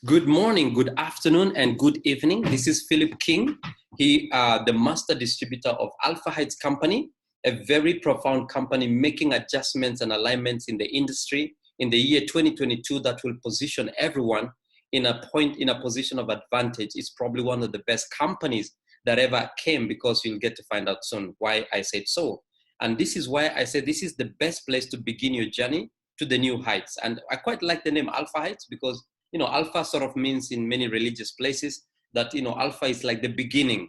Good morning, good afternoon, and good evening. This is Philip King, the master distributor of Alphaheights company, a very profound company making adjustments and alignments in the industry in the year 2022 that will position everyone in a position of advantage. It's probably one of the best companies that ever came, because you'll get to find out soon why I said so. And this is why I said this is the best place to begin your journey to the new heights. And I quite like the name Alphaheights because alpha sort of means in many religious places that, alpha is like the beginning,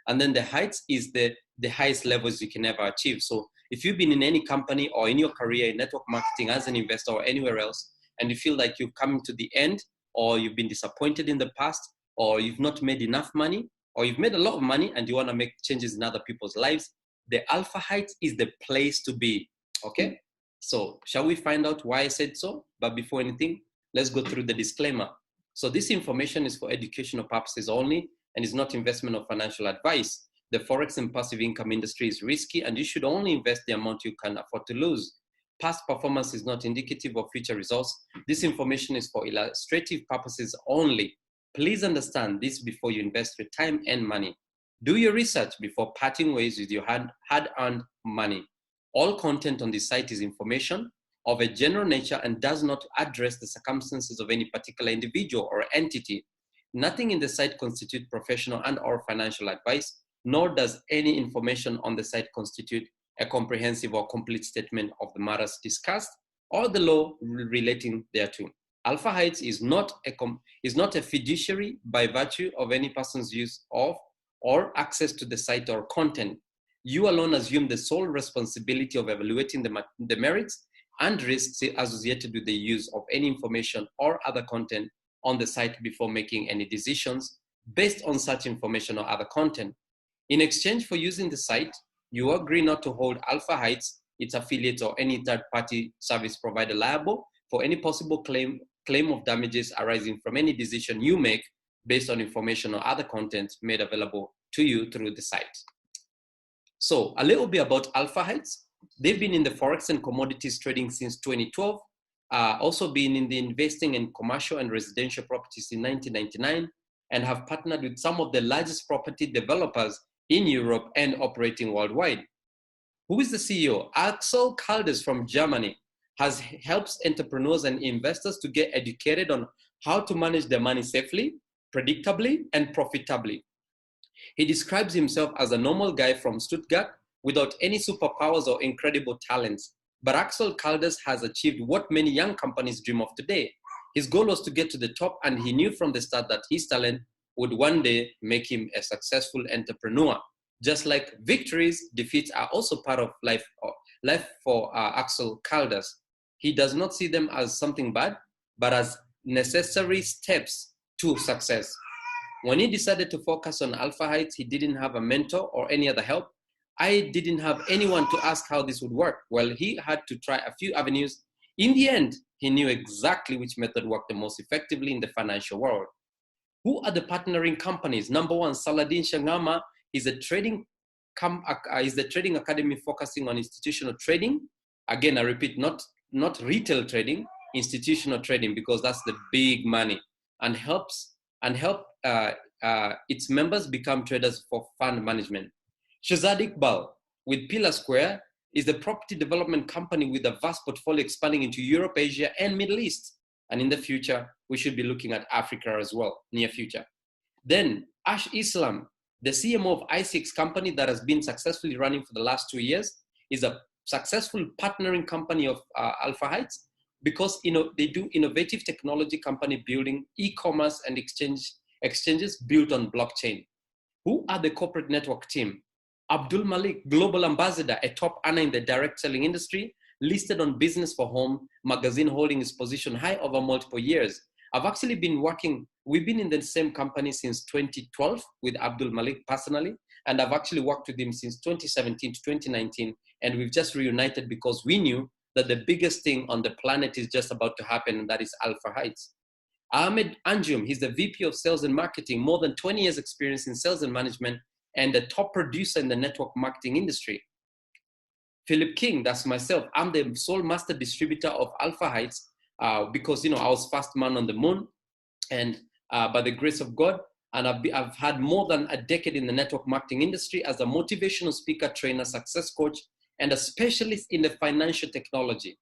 and then the heights is the highest levels you can ever achieve. So if you've been in any company or in your career in network marketing as an investor or anywhere else, and you feel like you've come to the end, or you've been disappointed in the past, or you've not made enough money, or you've made a lot of money and you want to make changes in other people's lives, the Alphaheights is the place to be, okay? So shall we find out why I said so? But before anything, let's go through the disclaimer. So this information is for educational purposes only and is not investment or financial advice. The Forex and passive income industry is risky and you should only invest the amount you can afford to lose. Past performance is not indicative of future results. This information is for illustrative purposes only. Please understand this before you invest your time and money. Do your research before parting ways with your hard-earned money. All content on this site is information of a general nature and does not address the circumstances of any particular individual or entity. Nothing in the site constitutes professional and/or financial advice, nor does any information on the site constitute a comprehensive or complete statement of the matters discussed or the law relating thereto. Alphaheights is not a fiduciary by virtue of any person's use of or access to the site or content. You alone assume the sole responsibility of evaluating the merits and risks associated with the use of any information or other content on the site before making any decisions based on such information or other content. In exchange for using the site, you agree not to hold Alphaheights, its affiliates, or any third-party service provider liable for any possible claim of damages arising from any decision you make based on information or other content made available to you through the site. So a little bit about Alphaheights. They've been in the Forex and commodities trading since 2012, also been in the investing in commercial and residential properties in 1999, and have partnered with some of the largest property developers in Europe and operating worldwide. Who is the CEO? Axel Kalders from Germany helps entrepreneurs and investors to get educated on how to manage their money safely, predictably, and profitably. He describes himself as a normal guy from Stuttgart without any superpowers or incredible talents. But Axel Kalders has achieved what many young companies dream of today. His goal was to get to the top, and he knew from the start that his talent would one day make him a successful entrepreneur. Just like victories, defeats are also part of life for Axel Kalders. He does not see them as something bad, but as necessary steps to success. When he decided to focus on Alphaheights, he didn't have a mentor or any other help. I didn't have anyone to ask how this would work. Well, he had to try a few avenues. In the end, he knew exactly which method worked the most effectively in the financial world. Who are the partnering companies? Number one, Saladin Shangama is the trading academy focusing on institutional trading. Again, I repeat, not retail trading, institutional trading, because that's the big money, and help its members become traders for fund management. Shahzad Iqbal with Pillar Square is the property development company with a vast portfolio expanding into Europe, Asia, and Middle East. And in the future, we should be looking at Africa as well, near future. Then Ash Islam, the CMO of i6 company that has been successfully running for the last 2 years, is a successful partnering company of Alphaheights because they do innovative technology company building e-commerce and exchanges built on blockchain. Who are the corporate network team? Abdul Malik, global ambassador, a top earner in the direct selling industry, listed on Business for Home magazine, holding his position high over multiple years. We've been in the same company since 2012 with Abdul Malik personally, and I've actually worked with him since 2017 to 2019, and we've just reunited because we knew that the biggest thing on the planet is just about to happen, and that is Alphaheights. Ahmed Anjum, he's the VP of Sales and Marketing, more than 20 years experience in sales and management, and a top producer in the network marketing industry. Philip King, that's myself. I'm the sole master distributor of Alphaheights because I was first man on the moon. And by the grace of God, and I've had more than a decade in the network marketing industry as a motivational speaker, trainer, success coach, and a specialist in the financial technology.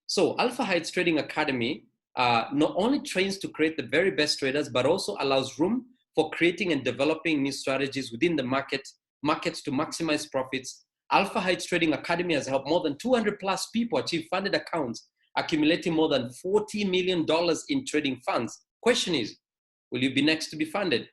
So Alphaheights Trading Academy not only trains to create the very best traders, but also allows room for creating and developing new strategies within the markets to maximize profits. Alphaheights Trading Academy has helped more than 200 plus people achieve funded accounts, accumulating more than $40 million in trading funds. Question is, will you be next to be funded?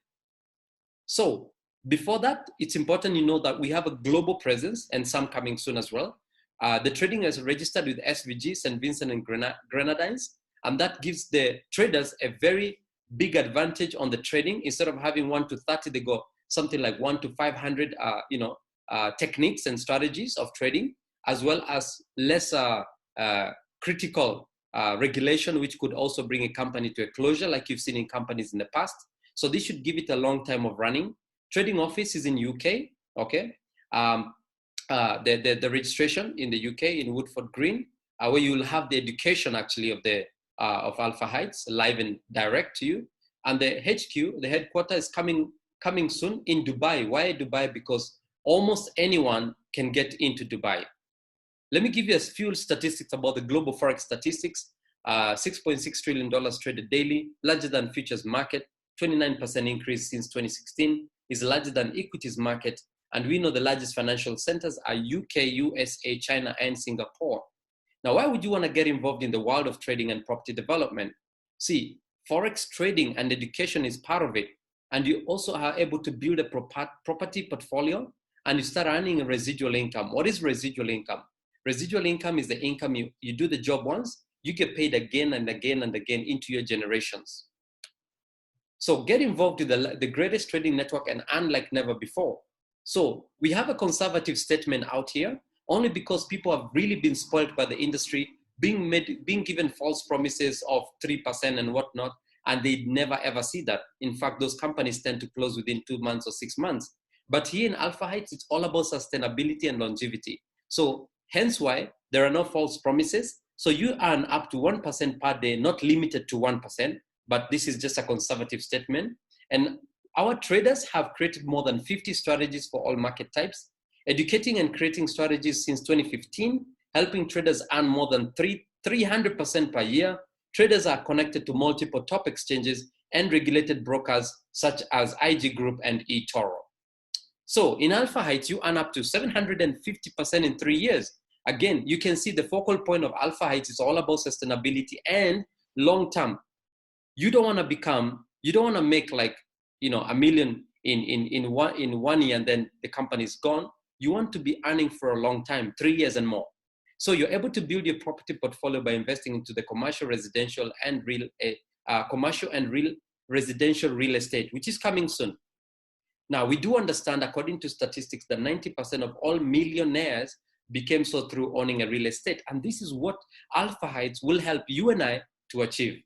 So before that, it's important you know that we have a global presence and some coming soon as well. The trading is registered with SVG, St. Vincent and Grenadines, and that gives the traders a very big advantage on the trading. Instead of having 1 to 30, they go something like 1 to 500, techniques and strategies of trading, as well as less critical regulation, which could also bring a company to a closure, like you've seen in companies in the past. So this should give it a long time of running. Trading office is in UK, okay? The registration in the UK in Woodford Green, where you will have the education actually of Alphaheights live and direct to you. And the HQ, the headquarters, is coming soon in Dubai. Why Dubai? Because almost anyone can get into Dubai. Let me give you a few statistics about the global forex statistics. $6.6 trillion traded daily, larger than futures market, 29% increase since 2016, is larger than equities market. And we know the largest financial centers are UK, USA, China, and Singapore. Now, why would you want to get involved in the world of trading and property development? See, forex trading and education is part of it. And you also are able to build a property portfolio and you start earning a residual income. What is residual income? Residual income is the income you do the job once, you get paid again and again and again into your generations. So get involved with the greatest trading network and earn like never before. So we have a conservative statement out here only because people have really been spoiled by the industry, being given false promises of 3% and whatnot, and they never ever see that. In fact, those companies tend to close within 2 months or 6 months. But here in Alphaheights, it's all about sustainability and longevity. So hence why there are no false promises. So you earn up to 1% per day, not limited to 1%, but this is just a conservative statement. And our traders have created more than 50 strategies for all market types, educating and creating strategies since 2015, helping traders earn more than 300% per year. Traders are connected to multiple top exchanges and regulated brokers such as IG Group and eToro. So in Alphaheights, you earn up to 750% in 3 years. Again, you can see the focal point of Alphaheights is all about sustainability and long-term. You don't want to make like, $1 million in 1 year and then the company is gone. You want to be earning for a long time, 3 years and more. So you're able to build your property portfolio by investing into the commercial, residential, and residential real estate, which is coming soon. Now, we do understand, according to statistics, that 90% of all millionaires became so through owning a real estate. And this is what Alphaheights will help you and I to achieve.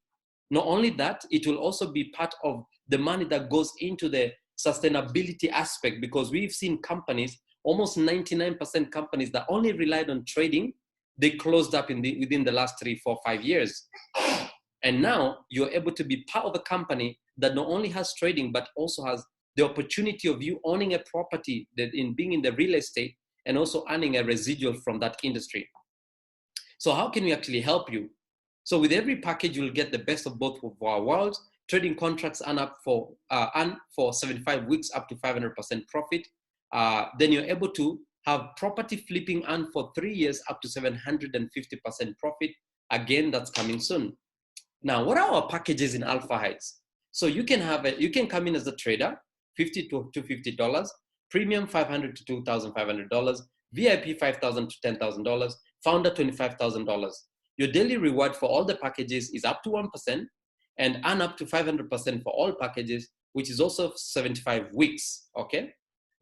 Not only that, it will also be part of the money that goes into the sustainability aspect, because we've seen companies, almost 99% companies that only relied on trading, they closed up within the last 3, 4, 5 years. And now you're able to be part of a company that not only has trading, but also has the opportunity of you owning a property, that in being in the real estate and also earning a residual from that industry. So how can we actually help you? So with every package, you'll get the best of both of our worlds. Trading contracts earn for 75 weeks up to 500% profit. Then you're able to have property flipping earn for 3 years up to 750% profit. Again, that's coming soon. Now, what are our packages in Alphaheights? So you can come in as a trader, $50 to $250, premium $500 to $2,500, VIP $5,000 to $10,000, founder $25,000. Your daily reward for all the packages is up to 1% and earn up to 500% for all packages, which is also 75 weeks, okay?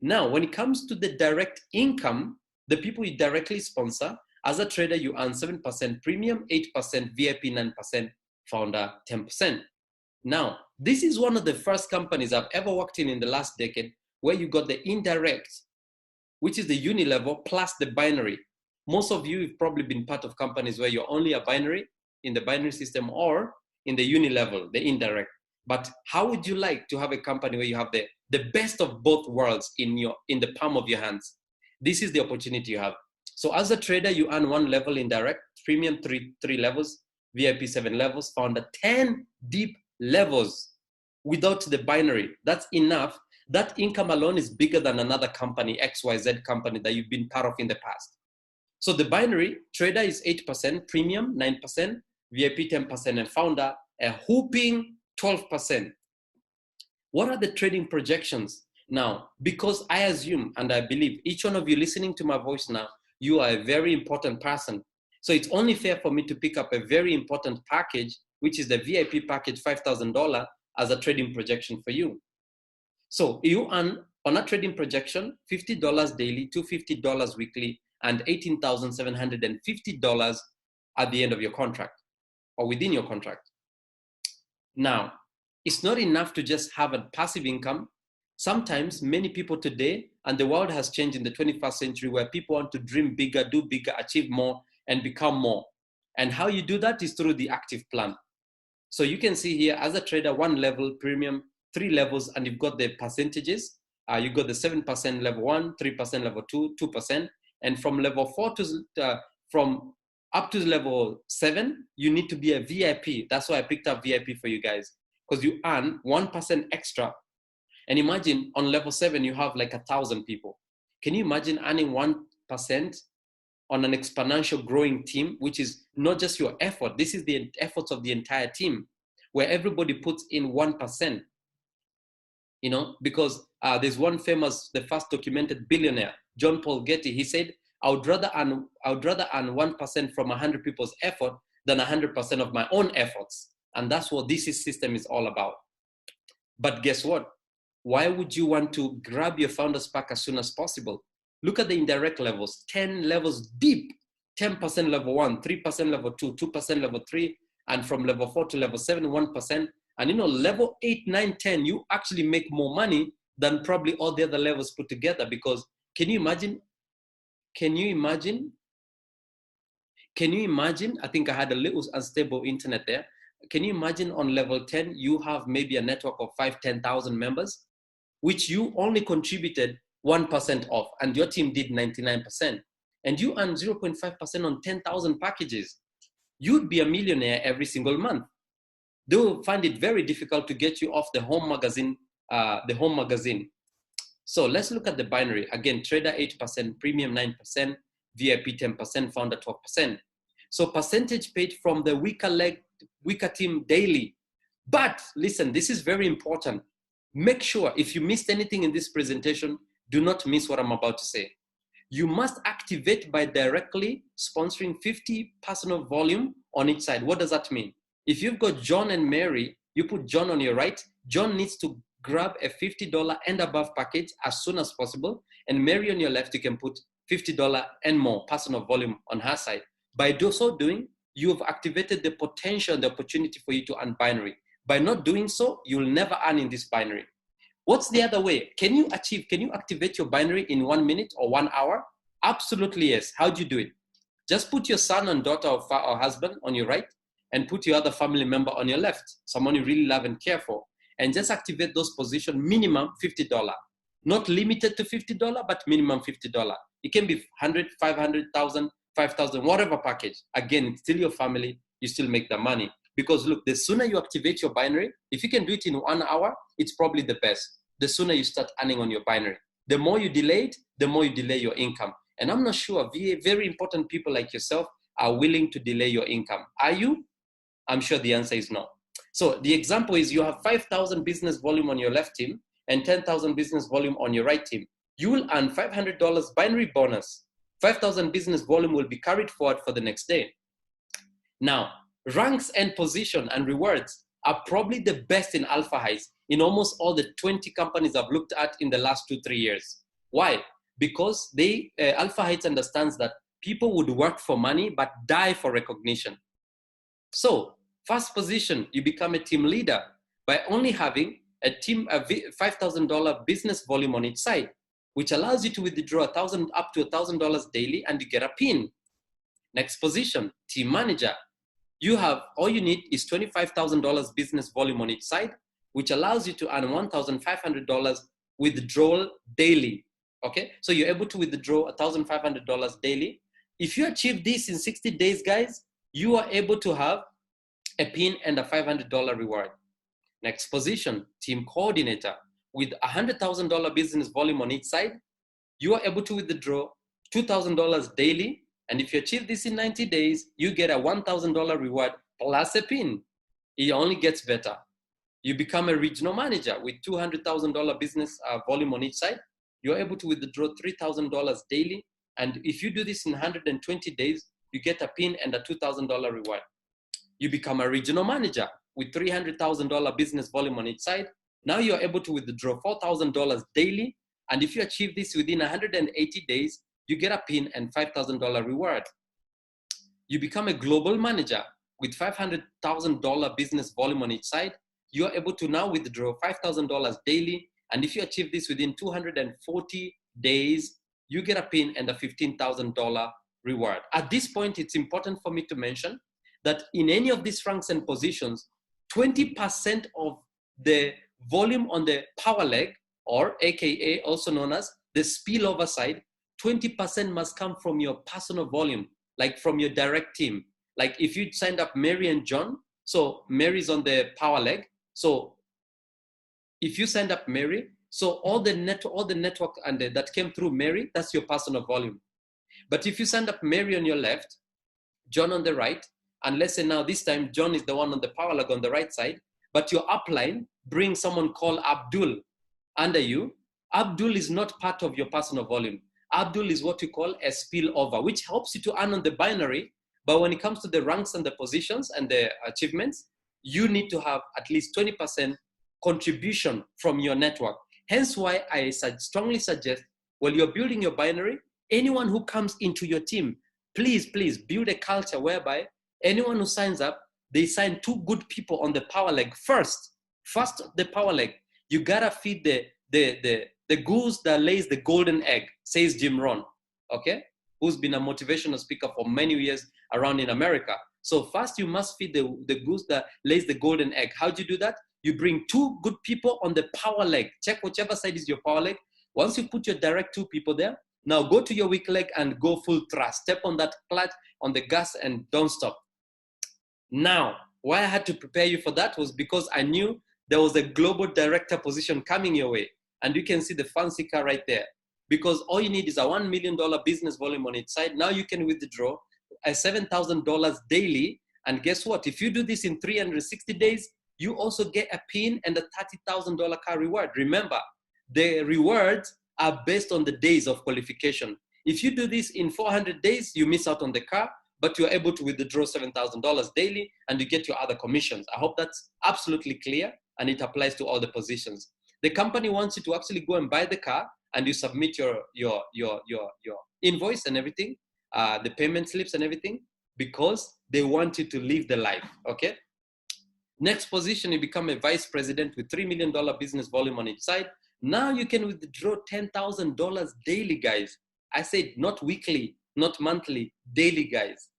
Now, when it comes to the direct income, the people you directly sponsor, as a trader, you earn 7% premium, 8%, VIP 9%, founder 10%. Now, this is one of the first companies I've ever worked in the last decade where you got the indirect, which is the uni level plus the binary. Most of you have probably been part of companies where you're only a binary in the binary system or in the uni level, the indirect. But how would you like to have a company where you have the best of both worlds in the palm of your hands? This is the opportunity you have. So as a trader, you earn 1 level in direct, premium 3 levels, VIP 7 levels, founder 10 deep levels without the binary. That's enough. That income alone is bigger than another company, XYZ company that you've been part of in the past. So the binary, trader is 8%, premium 9%, VIP 10%, and founder a whooping 12%. What are the trading projections? Now, because I assume and I believe each one of you listening to my voice now, you are a very important person. So it's only fair for me to pick up a very important package, which is the VIP package, $5,000 as a trading projection for you. So you earn on a trading projection, $50 daily, $250 weekly, and $18,750 at the end of your contract or within your contract. Now, it's not enough to just have a passive income. Sometimes many people today, and the world has changed in the 21st century, where people want to dream bigger, do bigger, achieve more, and become more. And how you do that is through the active plan. So you can see here as a trader, 1 level, premium, 3 levels, and you've got the percentages. You've got the 7% level 1, 3% level 2, 2%. And from level 4 to, from up to level 7, you need to be a VIP. That's why I picked up VIP for you guys, because you earn 1% extra. And imagine on level 7, you have like 1,000 people. Can you imagine earning 1% on an exponential growing team, which is not just your effort. This is the efforts of the entire team, where everybody puts in 1%. You know, because there's one famous, the first documented billionaire, John Paul Getty. He said, I would rather earn 1% from 100 people's effort than 100% of my own efforts. And that's what this system is all about. But guess what? Why would you want to grab your founder's pack as soon as possible? Look at the indirect levels, 10 levels deep, 10% level 1, 3% level 2, 2% level 3, and from level 4 to level 7, 1%. And you know, level 8, 9, 10, you actually make more money than probably all the other levels put together. Because can you imagine? I think I had a little unstable internet there. Can you imagine on level 10, you have maybe a network of 10,000 members, which you only contributed 1% of, and your team did 99%. And you earn 0.5% on 10,000 packages. You'd be a millionaire every single month. They will find it very difficult to get you off the home magazine. So let's look at the binary. Again, trader 8%, premium 9%, VIP 10%, founder 12%. So percentage paid from the weaker team daily. But listen, this is very important. Make sure if you missed anything in this presentation, do not miss what I'm about to say. You must activate by directly sponsoring 50 personal volume on each side. What does that mean? If you've got John and Mary, you put John on your right. John needs to grab a $50 and above package as soon as possible. And Mary on your left, you can put $50 and more personal volume on her side. By so doing, you've activated the potential and the opportunity for you to earn binary. By not doing so, you'll never earn in this binary. What's the other way? Can you activate your binary in 1 minute or 1 hour? Absolutely yes. How do you do it? Just put your son and daughter or husband on your right and put your other family member on your left, someone you really love and care for, and just activate those positions, minimum $50. Not limited to $50, but minimum $50. It can be 100, 500, 1,000, 5,000, whatever package. Again, it's still your family, you still make the money. Because look, the sooner you activate your binary, if you can do it in 1 hour, it's probably the best. The sooner you start earning on your binary. The more you delay it, the more you delay your income. And I'm not sure very important people like yourself are willing to delay your income. Are you? I'm sure the answer is no. So the example is you have 5,000 business volume on your left team and 10,000 business volume on your right team. You will earn $500 binary bonus. 5,000 business volume will be carried forward for the next day. Now, ranks and position and rewards are probably the best in Alphaheights in almost all the 20 companies I've looked at in the last 2-3 years. Why? Because Alphaheights understands that people would work for money but die for recognition. So, first position, you become a team leader by only having a $5,000 business volume on each side, which allows you to withdraw up to $1,000 daily, and you get a pin. Next position, team manager. You have, all you need is $25,000 business volume on each side, which allows you to earn $1,500 withdrawal daily. Okay, so you're able to withdraw $1,500 daily. If you achieve this in 60 days, guys, you are able to have a pin and a $500 reward. Next position, team coordinator. With $100,000 business volume on each side, you are able to withdraw $2,000 daily. And if you achieve this in 90 days, you get a $1,000 reward plus a pin. It only gets better. You become a regional manager with $200,000 business volume on each side. You're able to withdraw $3,000 daily. And if you do this in 120 days, you get a pin and a $2,000 reward. You become a regional manager with $300,000 business volume on each side. Now you're able to withdraw $4,000 daily. And if you achieve this within 180 days, you get a pin and $5,000 reward. You become a global manager with $500,000 business volume on each side. You are able to now withdraw $5,000 daily. And if you achieve this within 240 days, you get a pin and a $15,000 reward. At this point, it's important for me to mention that in any of these ranks and positions, 20% of the volume on the power leg, or AKA also known as the spillover side, 20% must come from your personal volume, like from your direct team. Like if you signed up Mary and John, so Mary's on the power leg. So if you signed up Mary, so all the network and that came through Mary, that's your personal volume. But if you signed up Mary on your left, John on the right, and let's say now this time John is the one on the power leg on the right side, but your upline brings someone called Abdul under you. Abdul is not part of your personal volume. Abdul is what we call a spillover, which helps you to earn on the binary. But when it comes to the ranks and the positions and the achievements, you need to have at least 20% contribution from your network. Hence why I strongly suggest, while you're building your binary, anyone who comes into your team, please build a culture whereby anyone who signs up, they sign 2 good people on the power leg first. First, the power leg. You gotta feed the goose that lays the golden egg, says Jim Rohn, okay? Who's been a motivational speaker for many years around in America. So first you must feed the goose that lays the golden egg. How do you do that? You bring 2 good people on the power leg. Check whichever side is your power leg. Once you put your direct 2 people there, now go to your weak leg and go full thrust. Step on that clutch, on the gas, and don't stop. Now, why I had to prepare you for that was because I knew there was a global director position coming your way. And you can see the fancy car right there. Because all you need is a $1 million business volume on its side. Now you can withdraw a $7,000 daily. And guess what? If you do this in 360 days, you also get a pin and a $30,000 car reward. Remember, the rewards are based on the days of qualification. If you do this in 400 days, you miss out on the car, but you're able to withdraw $7,000 daily and you get your other commissions. I hope that's absolutely clear and it applies to all the positions. The company wants you to actually go and buy the car and you submit your invoice and everything, the payment slips and everything, because they want you to live the life, okay? Next position, you become a vice president with $3 million business volume on each side. Now you can withdraw $10,000 daily, guys. I said not weekly, not monthly, daily, guys.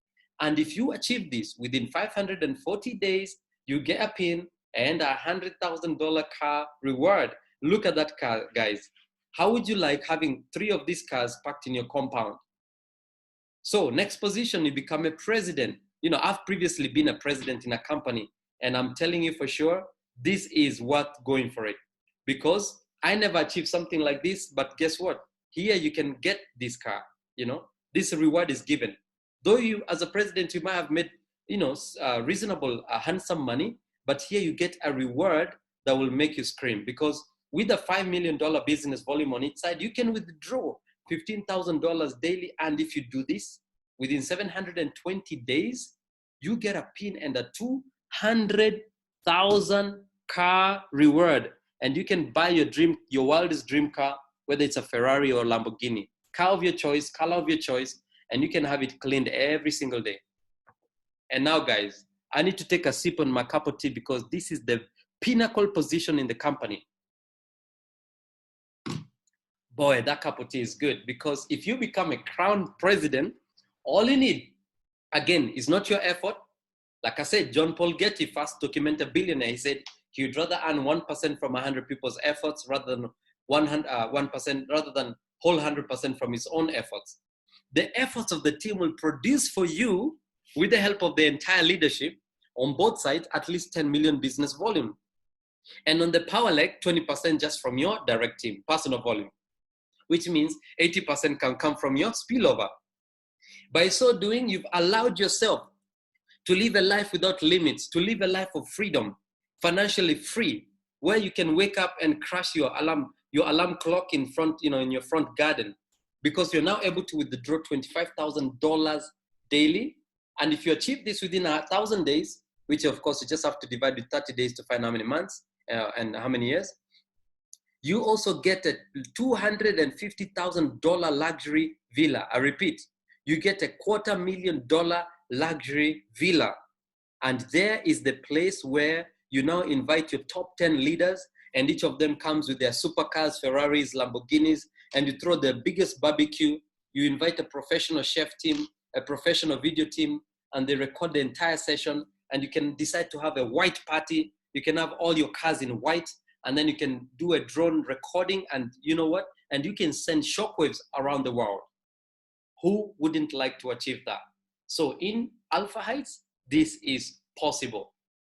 And if you achieve this within 540 days, you get a pin and a $100,000 car reward. Look at that car, guys. How would you like having 3 of these cars packed in your compound? So next position, you become a president. You know, I've previously been a president in a company, and I'm telling you for sure, this is worth going for it, because I never achieved something like this, but guess what? Here you can get this car, you know, this reward is given. Though you, as a president, you might have made, you know, reasonable, handsome money, but here you get a reward that will make you scream, because with a $5 million business volume on each side, you can withdraw $15,000 daily. And if you do this within 720 days, you get a pin and a $200,000 car reward. And you can buy your wildest dream car, whether it's a Ferrari or Lamborghini, car of your choice, color of your choice, and you can have it cleaned every single day. And now, guys, I need to take a sip on my cup of tea, because this is the pinnacle position in the company. Boy, that cup of tea is good, because if you become a crown president, all you need, again, is not your effort. Like I said, John Paul Getty first documented billionaire. He said, He would rather earn 1% from 100 people's efforts rather than 1%, rather than whole 100% from his own efforts. The efforts of the team will produce for you, with the help of the entire leadership on both sides, at least 10 million business volume. And on the power leg, 20% just from your direct team, personal volume, which means 80% can come from your spillover. By so doing, you've allowed yourself to live a life without limits, to live a life of freedom, financially free, where you can wake up and crash your alarm clock in front, in your front garden, because you're now able to withdraw $25,000 daily. And if you achieve this within 1,000 days, which of course you just have to divide with 30 days to find how many months and how many years, you also get a $250,000 luxury villa. I repeat, you get a $250,000 luxury villa. And there is the place where you now invite your top 10 leaders, and each of them comes with their supercars, Ferraris, Lamborghinis, and you throw the biggest barbecue. You invite a professional chef team, a professional video team, and they record the entire session. And you can decide to have a white party. You can have all your cars in white, and then you can do a drone recording, and you know what? And you can send shockwaves around the world. Who wouldn't like to achieve that? So in Alphaheights, this is possible.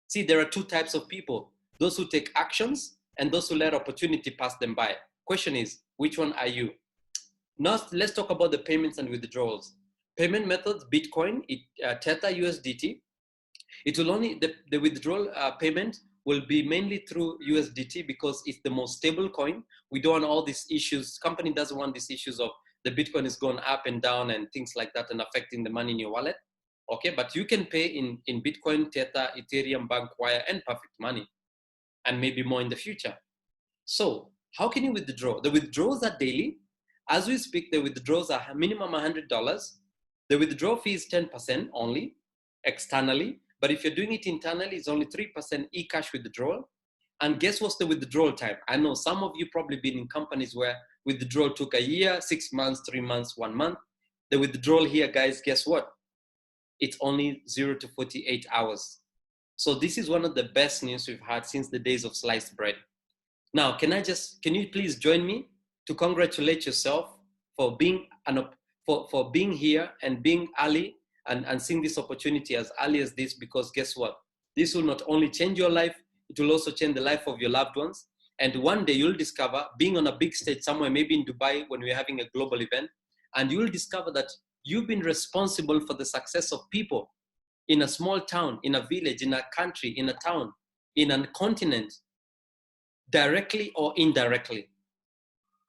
See, there are two types of people: those who take actions and those who let opportunity pass them by. Question is, which one are you? Now let's talk about the payments and withdrawals. Payment methods: Bitcoin, Tether, USDT. It will only, the withdrawal payment will be mainly through USDT because it's the most stable coin. We don't want all these issues. Company doesn't want these issues of the Bitcoin is going up and down and things like that and affecting the money in your wallet. Okay, but you can pay in Bitcoin, Tether, Ethereum, bank wire, and Perfect Money, and maybe more in the future. So how can you withdraw? The withdrawals are daily. As we speak, the withdrawals are minimum $100. The withdrawal fee is 10% only externally. But if you're doing it internally, it's only 3% e-cash withdrawal. And guess what's the withdrawal time? I know some of you probably been in companies where withdrawal took a year, 6 months, 3 months, 1 month. The withdrawal here, guys, guess what? It's only 0 to 48 hours. So this is one of the best news we've had since the days of sliced bread. Now, can you please join me to congratulate yourself for being for being here and being early and seeing this opportunity as early as this, because guess what? This will not only change your life, it will also change the life of your loved ones. And one day you'll discover, being on a big stage somewhere, maybe in Dubai when we're having a global event, and you'll discover that you've been responsible for the success of people in a small town, in a village, in a country, in a town, in a continent, directly or indirectly.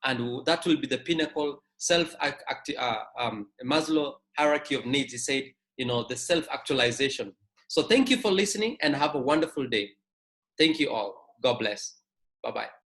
And that will be the pinnacle Maslow hierarchy of needs. He said, the self-actualization. So thank you for listening and have a wonderful day. Thank you all. God bless. Bye-bye.